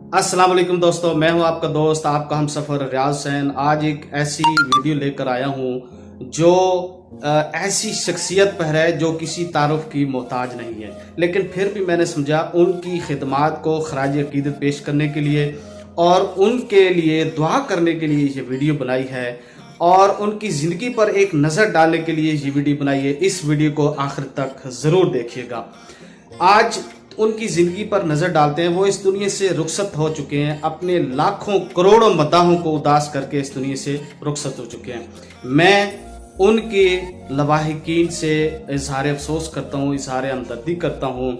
अस्सलाम वालेकुम दोस्तों, मैं हूं आपका दोस्त, आपका हम सफ़र रियाज हुसैन। आज एक ऐसी वीडियो लेकर आया हूं जो ऐसी शख्सियत पर है जो किसी तारुफ की मोहताज नहीं है, लेकिन फिर भी मैंने समझा उनकी खिदमात को खराज अकीदत पेश करने के लिए और उनके लिए दुआ करने के लिए ये वीडियो बनाई है और उनकी ज़िंदगी पर एक नज़र डालने के लिए ये वीडियो बनाई है। इस वीडियो को आखिर तक ज़रूर देखिएगा। आज उनकी ज़िंदगी पर नज़र डालते हैं। वो इस दुनिया से रुखसत हो चुके हैं, अपने लाखों करोड़ों मदाहों को उदास करके इस दुनिया से रुखसत हो चुके हैं। मैं उनके लवाहिकीन से इजहार अफसोस करता हूँ, इजहार हमदर्दी करता हूँ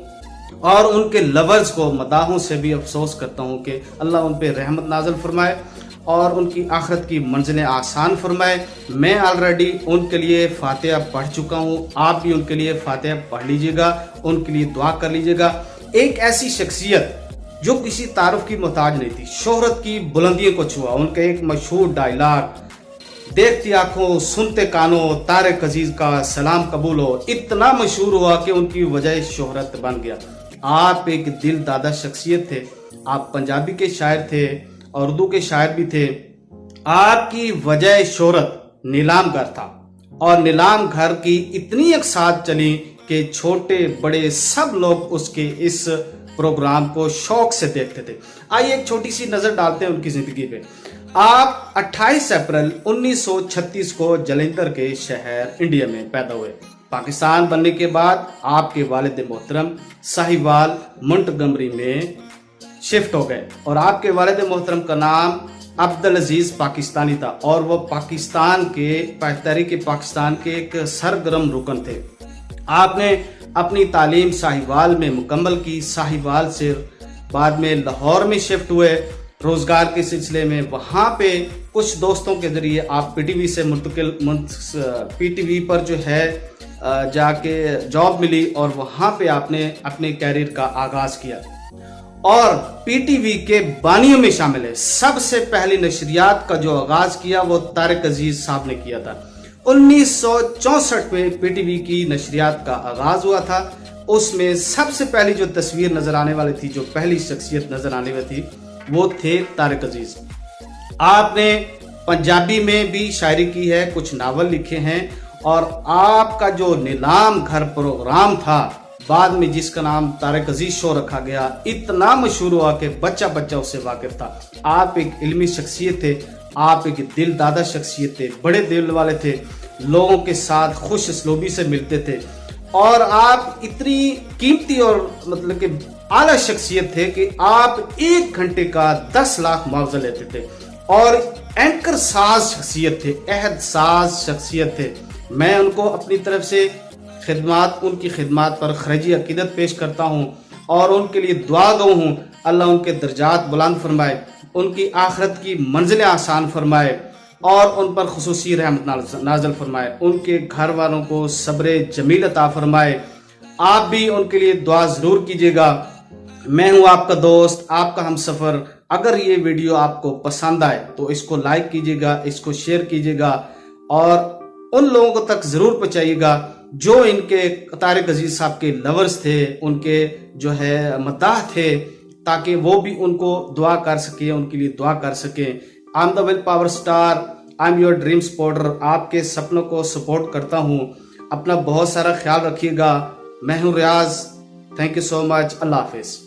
और उनके लवर्स को मदाहों से भी अफसोस करता हूँ कि अल्लाह उन पर रहमत नाज़िल फरमाए और उनकी आखिरत की मंजिलें आसान फरमाए। मैं ऑलरेडी उनके लिए फातिहा पढ़ चुका हूँ, आप भी उनके लिए फातिहा पढ़ लीजिएगा, उनके लिए दुआ कर लीजिएगा। एक ऐसी शख्सियत जो किसी तारुफ की मोहताज नहीं थी, शोहरत की बुलंदियों को छुआ। उनका एक मशहूर डायलॉग, देखती आंखों सुनते कानों तारिक अजीज का सलाम कबूल हो, इतना मशहूर हुआ कि उनकी वजह शोहरत बन गया। आप एक दिल दादा शख्सियत थे, आप पंजाबी के शायर थे और उर्दू के शायर भी थे। आपकी वजह शोहरत नीलाम घर था और नीलाम घर की इतनी एक साथ चली कि छोटे बड़े सब लोग उसके इस प्रोग्राम को शौक से देखते थे। आइए एक छोटी सी नजर डालते हैं उनकी जिंदगी पे। आप 28 अप्रैल 1936 को जलंधर के शहर इंडिया में पैदा हुए। पाकिस्तान बनने के बाद आपके वालिद मोहतरम साहिवाल मोंटगमरी में शिफ्ट हो गए और आपके वालिद मोहतरम का नाम अब्दुल अजीज पाकिस्तानी था और वो पाकिस्तान के तहरीक पाकिस्तान के एक सरगर्म रुकन थे। आपने अपनी तालीम साहिवाल में मुकम्मल की। साहिवाल से बाद में लाहौर में शिफ्ट हुए रोजगार के सिलसिले में। वहाँ पे कुछ दोस्तों के जरिए आप पीटीवी से पीटीवी पर जो है जाके जॉब मिली और वहाँ पे आपने अपने कैरियर का आगाज किया और पीटीवी के बानियों में शामिल है। सबसे पहली नशरियात का जो आगाज किया वो तारिक अजीज साहब ने किया था। 1964 में पीटीवी की नशरियात का आगाज हुआ था। उसमें सबसे पहली जो तस्वीर नजर आने वाली थी, जो पहली शख्सियत नजर आने वाली थी, वो थे तारिक अजीज। आपने पंजाबी में भी शायरी की है, कुछ नावल लिखे हैं और आपका जो नीलाम घर प्रोग्राम था बाद में जिसका नाम तारिक अजीज शो रखा गया, इतना मशहूर हुआ कि बच्चा बच्चा उससे वाकिफ था। आप एक इल्मी शख्सियत थे, आप एक दिल दादा शख्सियत थे, बड़े दिल वाले थे, लोगों के साथ खुश असलूबी से मिलते थे और आप इतनी कीमती और मतलब कि आला शख्सियत थे कि आप 1 घंटे का 10 लाख मुआवजा लेते थे और एंकर साज शख्सियत थे, अहद साज शख्सियत थे। मैं उनको अपनी तरफ से उनकी खिदमात पर खराजी अकीदत पेश करता हूँ और उनके लिए दुआ गो हूँ। अल्लाह उनके दर्जात बुलंद फरमाए, उनकी आखिरत की मंजिलें आसान फरमाए और उन पर खुसूसी रहमत नाज़िल फरमाए। उनके घर वालों को सब्र जमील अता फरमाए। आप भी उनके लिए दुआ ज़रूर कीजिएगा। मैं हूँ आपका दोस्त, आपका हम सफ़र। अगर ये वीडियो आपको पसंद आए तो इसको लाइक कीजिएगा, इसको शेयर कीजिएगा और उन लोगों को तक ज़रूर पहुँचाइएगा जो इनके तारिक अजीज साहब के लवर्स थे, उनके जो है मदाह थे, ताकि वो भी उनको दुआ कर सके, उनके लिए दुआ कर सके। I am the will power star, I am your dream supporter. आपके सपनों को सपोर्ट करता हूँ। अपना बहुत सारा ख्याल रखिएगा। मैं हूँ Riyaz. Thank you so much. Allah हाफिज़।